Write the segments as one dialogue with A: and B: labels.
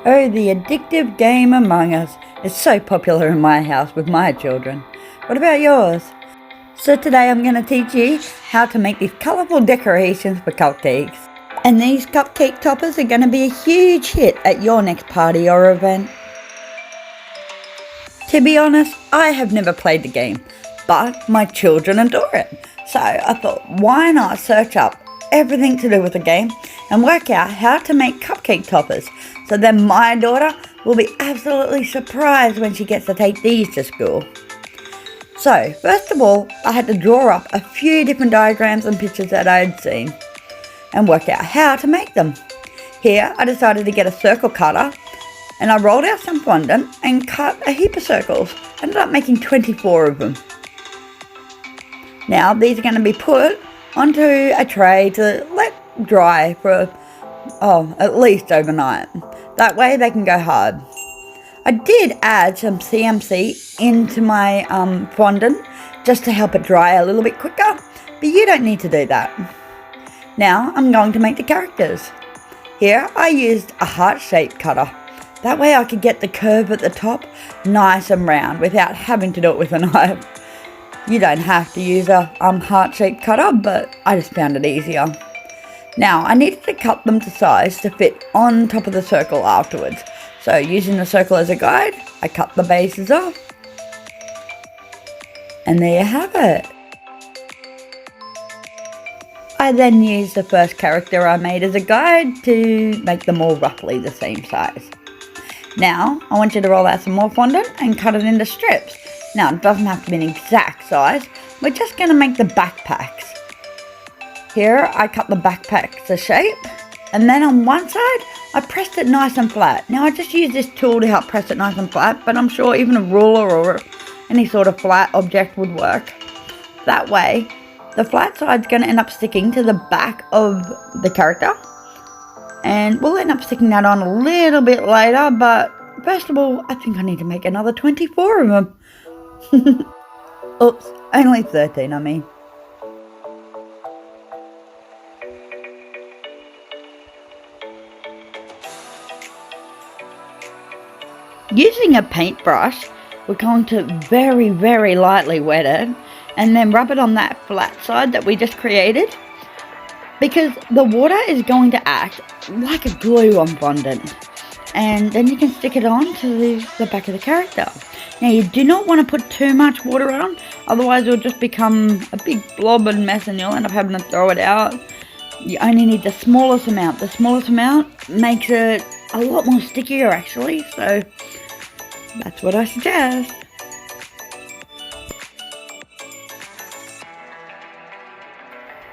A: Oh, the addictive game Among Us is so popular in my house with my children. What about yours? So today I'm going to teach you how to make these colourful decorations for cupcakes. And these cupcake toppers are going to be a huge hit at your next party or event. To be honest, I have never played the game, but my children adore it. So I thought, why not search up everything to do with the game and work out how to make cupcake toppers, so then my daughter will be absolutely surprised when she gets to take these to school. So first of all, I had to draw up a few different diagrams and pictures that I had seen and work out how to make them. Here I decided to get a circle cutter and I rolled out some fondant and cut a heap of circles. I ended up making 24 of them. Now these are going to be put onto a tray to let dry for at least overnight. That way they can go hard. I did add some CMC into my fondant just to help it dry a little bit quicker, but you don't need to do that. Now I'm going to make the characters. Here I used a heart-shaped cutter. That way I could get the curve at the top nice and round without having to do it with a knife. You don't have to use a heart-shaped cutter, but I just found it easier. Now I needed to cut them to size to fit on top of the circle afterwards. So using the circle as a guide, I cut the bases off. And there you have it. I then used the first character I made as a guide to make them all roughly the same size. Now I want you to roll out some more fondant and cut it into strips. Now it doesn't have to be an exact size, we're just going to make the backpacks. Here I cut the backpack to shape, and then on one side I pressed it nice and flat. Now I just use this tool to help press it nice and flat, but I'm sure even a ruler or any sort of flat object would work. That way the flat side's going to end up sticking to the back of the character, and we'll end up sticking that on a little bit later, but first of all I think I need to make another 24 of them. Oops, only 13 I mean. Using a paintbrush, we're going to very, very lightly wet it and then rub it on that flat side that we just created, because the water is going to act like a glue on fondant, and then you can stick it on to the back of the character. Now you do not want to put too much water on, otherwise it'll just become a big blob and mess and you'll end up having to throw it out. You only need the smallest amount. The smallest amount makes it a lot more stickier actually, so that's what I suggest.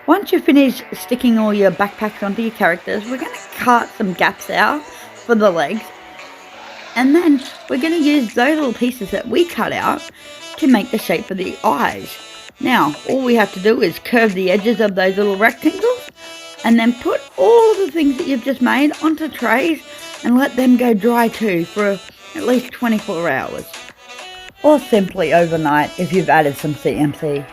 A: Once you finish sticking all your backpacks onto your characters, we're going to cut some gaps out for the legs, and then we're going to use those little pieces that we cut out to make the shape for the eyes. Now all we have to do is curve the edges of those little rectangles and then put all of the things that you've just made onto trays and let them go dry too for at least 24 hours. Or simply overnight if you've added some CMC.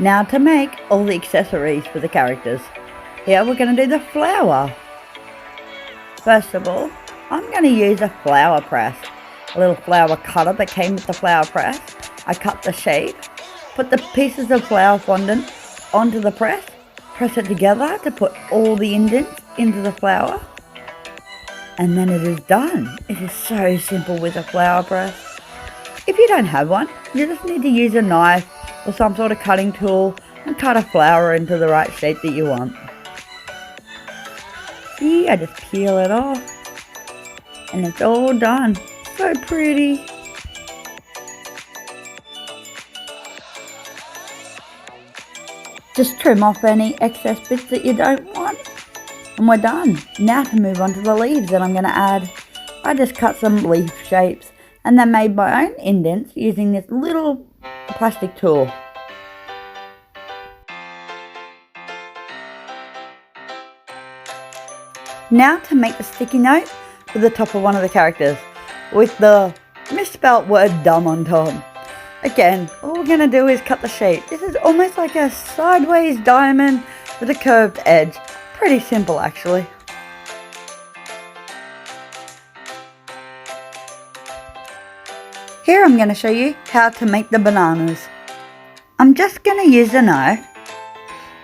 A: Now to make all the accessories for the characters. Here we're going to do the flower. First of all, I'm going to use a flower press. A little flower cutter that came with the flower press. I cut the shape, put the pieces of flower fondant onto the press it together to put all the indents into the flower, and then it is done. It is so simple with a flower press. If you don't have one, you just need to use a knife or some sort of cutting tool and cut a flower into the right shape that you want. See, I just peel it off and it's all done. So pretty. Just trim off any excess bits that you don't want and we're done. Now to move on to the leaves that I'm going to add. I just cut some leaf shapes and then made my own indents using this little plastic tool. Now to make the sticky note for the top of one of the characters with the misspelt word dumb on top. Again, all we're going to do is cut the shape. This is almost like a sideways diamond with a curved edge. Pretty simple actually. Here I'm going to show you how to make the bananas. I'm just going to use a knife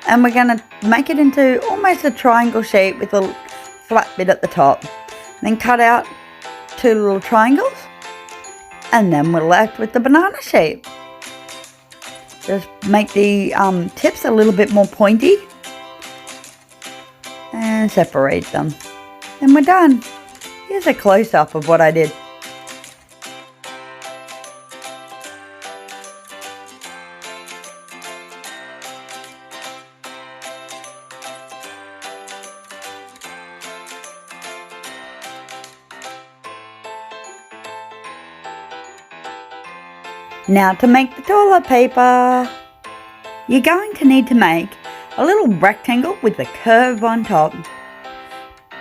A: and we're going to make it into almost a triangle shape with a flat bit at the top. Then cut out 2 little triangles and then we're left with the banana shape. Just make the tips a little bit more pointy and separate them. And we're done. Here's a close-up of what I did. Now to make the toilet paper, you're going to need to make a little rectangle with a curve on top.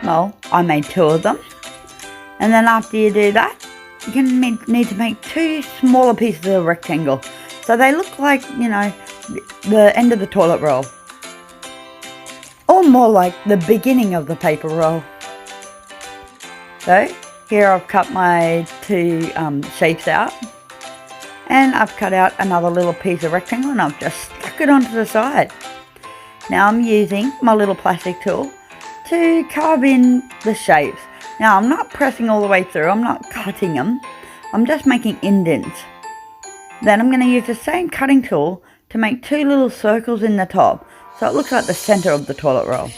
A: Well, I made 2 of them. And then after you do that, you're going to need to make 2 smaller pieces of rectangle. So they look like, you know, the end of the toilet roll. Or more like the beginning of the paper roll. So here I've cut my 2 shapes out. And I've cut out another little piece of rectangle and I've just stuck it onto the side. Now I'm using my little plastic tool to carve in the shapes. Now I'm not pressing all the way through, I'm not cutting them, I'm just making indents. Then I'm going to use the same cutting tool to make 2 little circles in the top, so it looks like the center of the toilet roll.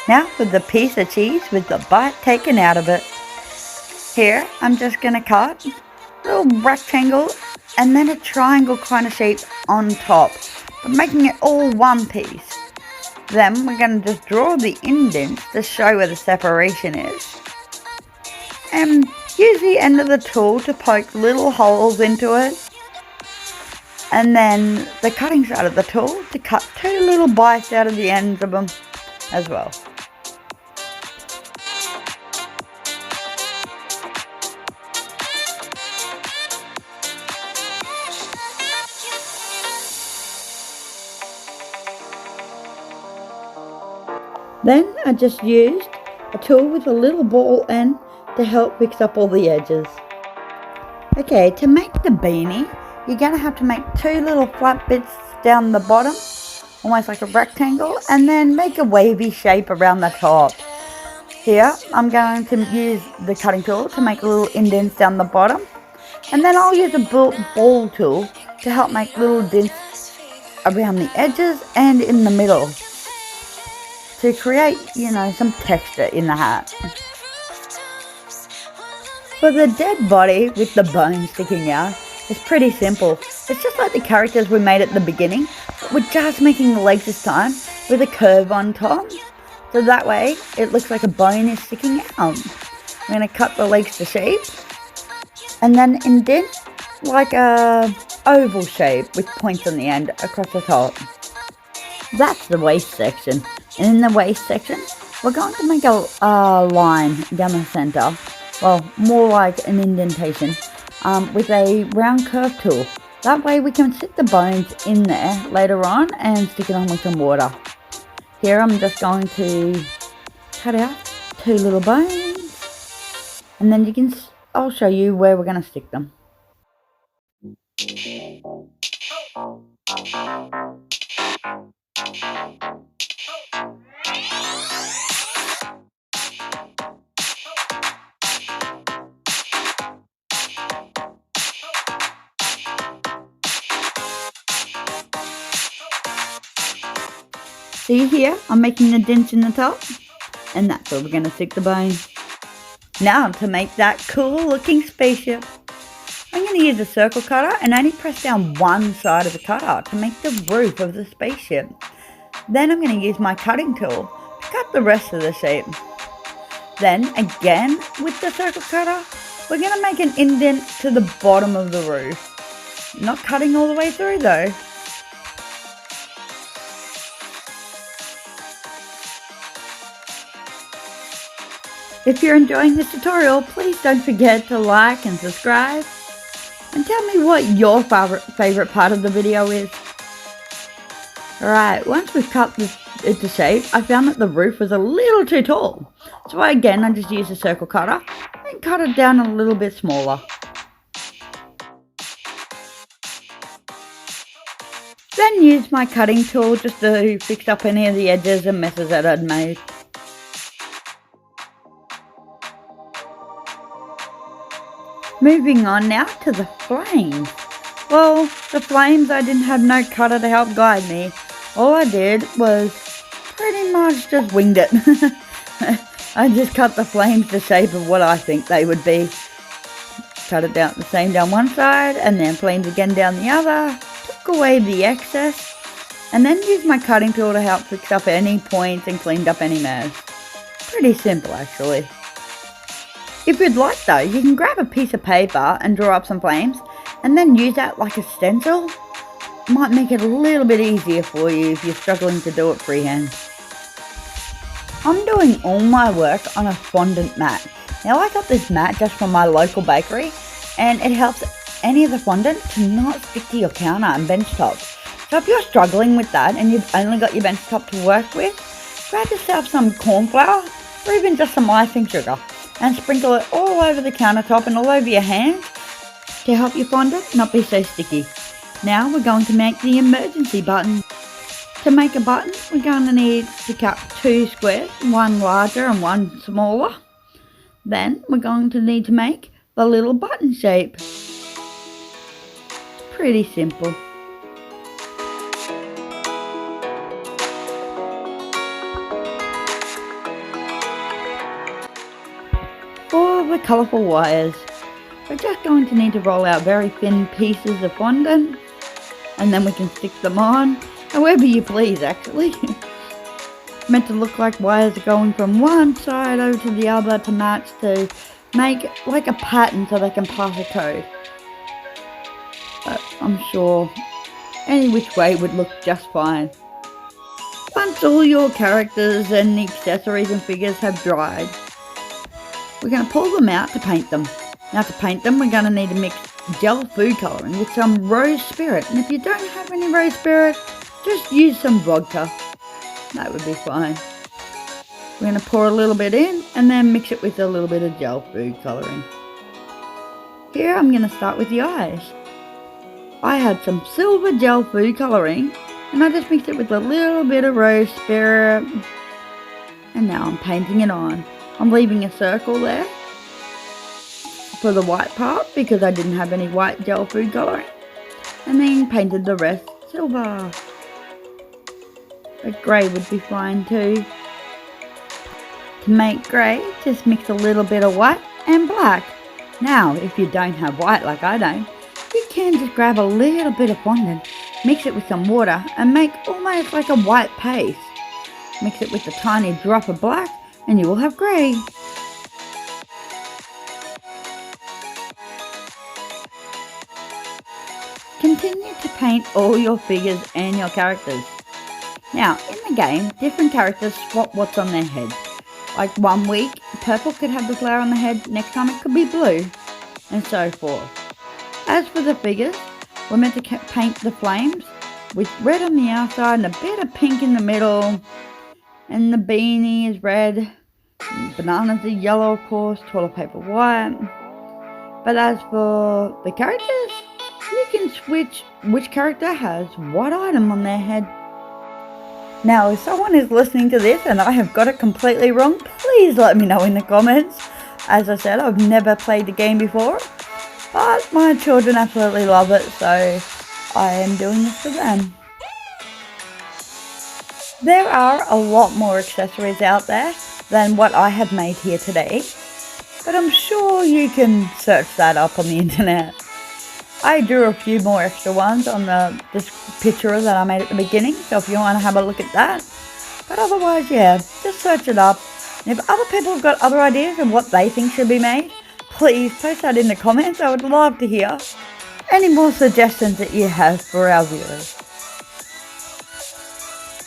A: Now with the piece of cheese with the bite taken out of it. Here I'm just going to cut a little rectangle and then a triangle kind of shape on top, but making it all one piece. Then we're going to just draw the indents to show where the separation is. And use the end of the tool to poke little holes into it. And then the cutting side of the tool to cut 2 little bites out of the ends of them as well. Then I just used a tool with a little ball end to help fix up all the edges. Okay, to make the beanie, you're going to have to make 2 little flat bits down the bottom, almost like a rectangle, and then make a wavy shape around the top. Here, I'm going to use the cutting tool to make little indents down the bottom, and then I'll use a ball tool to help make little dents around the edges and in the middle, to create, you know, some texture in the hat. For the dead body with the bone sticking out, it's pretty simple. It's just like the characters we made at the beginning, but we're just making the legs this time with a curve on top. So that way, it looks like a bone is sticking out. I'm going to cut the legs to shape and then indent like a oval shape with points on the end across the top. That's the waist section. And in the waist section, we're going to make a line down the center, well, more like an indentation, with a round curve tool. That way we can stick the bones in there later on and stick it on with some water. Here I'm just going to cut out 2 little bones, and then I'll show you where we're going to stick them. See here, I'm making the dents in the top, and that's where we're going to stick the bone. Now to make that cool looking spaceship, I'm going to use a circle cutter and only press down one side of the cutter to make the roof of the spaceship. Then I'm going to use my cutting tool to cut the rest of the shape. Then again with the circle cutter, we're going to make an indent to the bottom of the roof. Not cutting all the way through though. If you're enjoying this tutorial, please don't forget to like and subscribe. And tell me what your favourite part of the video is. Alright, once we've cut it to shape, I found that the roof was a little too tall. So again, I just used a circle cutter and cut it down a little bit smaller. Then used my cutting tool just to fix up any of the edges and messes that I'd made. Moving on now to the flames. Well, the flames, I didn't have no cutter to help guide me. All I did was pretty much just winged it. I just cut the flames the shape of what I think they would be. Cut it down the same down one side and then flames again down the other. Took away the excess and then used my cutting tool to help fix up any points and cleaned up any mess. Pretty simple actually. If you'd like though, you can grab a piece of paper and draw up some flames and then use that like a stencil. Might make it a little bit easier for you if you're struggling to do it freehand. I'm doing all my work on a fondant mat. Now I got this mat just from my local bakery and it helps any of the fondant to not stick to your counter and bench top. So if you're struggling with that and you've only got your bench top to work with, grab yourself some corn flour or even just some icing sugar and sprinkle it all over the countertop and all over your hands to help your fondant not be so sticky. Now we're going to make the emergency button. To make a button, we're going to need to cut 2 squares, one larger and one smaller. Then we're going to need to make the little button shape. Pretty simple. For the colourful wires, we're just going to need to roll out very thin pieces of fondant and then we can stick them on however you please actually. Meant to look like wires are going from one side over to the other to match to make like a pattern so they can pass a code. But I'm sure any which way would look just fine. Once all your characters and the accessories and figures have dried, we're going to pull them out to paint them. Now to paint them, we're going to need to mix gel food colouring with some rose spirit. And if you don't have any rose spirit, just use some vodka. That would be fine. We're going to pour a little bit in and then mix it with a little bit of gel food colouring. Here I'm going to start with the eyes. I had some silver gel food colouring and I just mixed it with a little bit of rose spirit. And now I'm painting it on. I'm leaving a circle there for the white part because I didn't have any white gel food colouring. And then painted the rest silver. But grey would be fine too. To make grey, just mix a little bit of white and black. Now, if you don't have white like I don't, you can just grab a little bit of fondant, mix it with some water and make almost like a white paste. Mix it with a tiny drop of black and you will have grey. Continue to paint all your figures and your characters. Now, in the game, different characters swap what's on their head. Like one week, purple could have the flower on the head, next time it could be blue, and so forth. As for the figures, we're meant to paint the flames with red on the outside and a bit of pink in the middle. And the beanie is red, bananas are yellow of course, toilet paper white. But as for the characters, you can switch which character has what item on their head. Now if someone is listening to this and I have got it completely wrong, please let me know in the comments. As I said, I've never played the game before, but my children absolutely love it, so I am doing this for them. There are a lot more accessories out there than what I have made here today, but I'm sure you can search that up on the internet. I drew a few more extra ones on this picture that I made at the beginning, so if you want to have a look at that. But otherwise, yeah, just search it up. And if other people have got other ideas of what they think should be made, please post that in the comments. I would love to hear any more suggestions that you have for our viewers.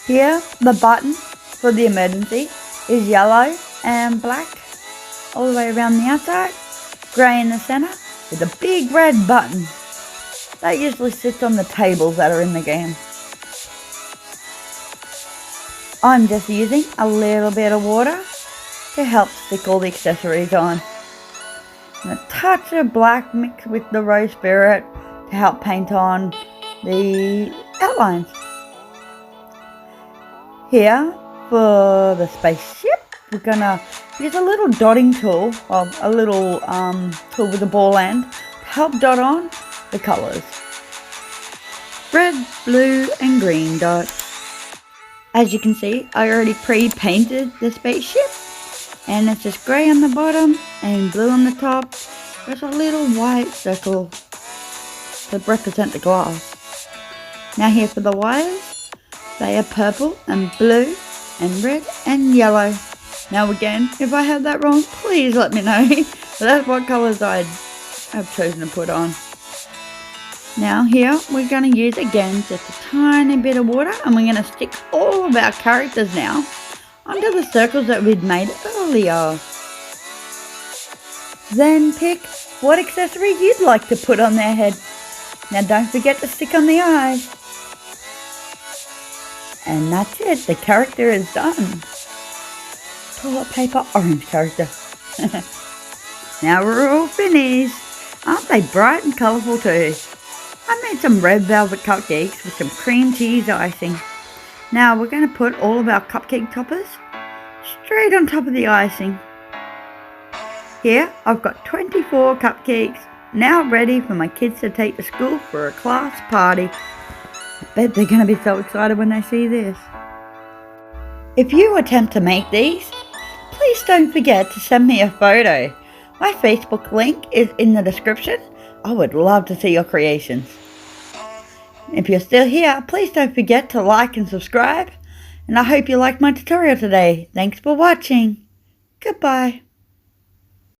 A: Here, the button for the emergency is yellow and black. all the way around the outside, grey in the centre, with a big red button. That usually sits on the tables that are in the game. I'm just using a little bit of water to help stick all the accessories on. And a touch of black mixed with the rose spirit to help paint on the outlines. Here for the spaceship, we're gonna use a little dotting tool, or a little tool with a ball end, to help dot on the colours. Red, blue and green dots. As you can see, I already pre-painted the spaceship, and it's just grey on the bottom and blue on the top. There's a little white circle to represent the glass. Now here for the wires, they are purple and blue and red and yellow. Now again, if I have that wrong, please let me know. But that's what colours I've chosen to put on. Now here we're going to use again just a tiny bit of water, and we're going to stick all of our characters now onto the circles that we'd made earlier. Then pick what accessory you'd like to put on their head. Now don't forget to stick on the eyes. And that's it, the character is done. Toilet paper orange character. Now we're all finished. Aren't they bright and colourful too? I made some red velvet cupcakes with some cream cheese icing. Now we're going to put all of our cupcake toppers straight on top of the icing. Here I've got 24 cupcakes now ready for my kids to take to school for a class party. I bet they're going to be so excited when they see this. If you attempt to make these, please don't forget to send me a photo. My Facebook link is in the description. I would love to see your creations. If you're still here, please don't forget to like and subscribe. And I hope you liked my tutorial today. Thanks for watching. Goodbye.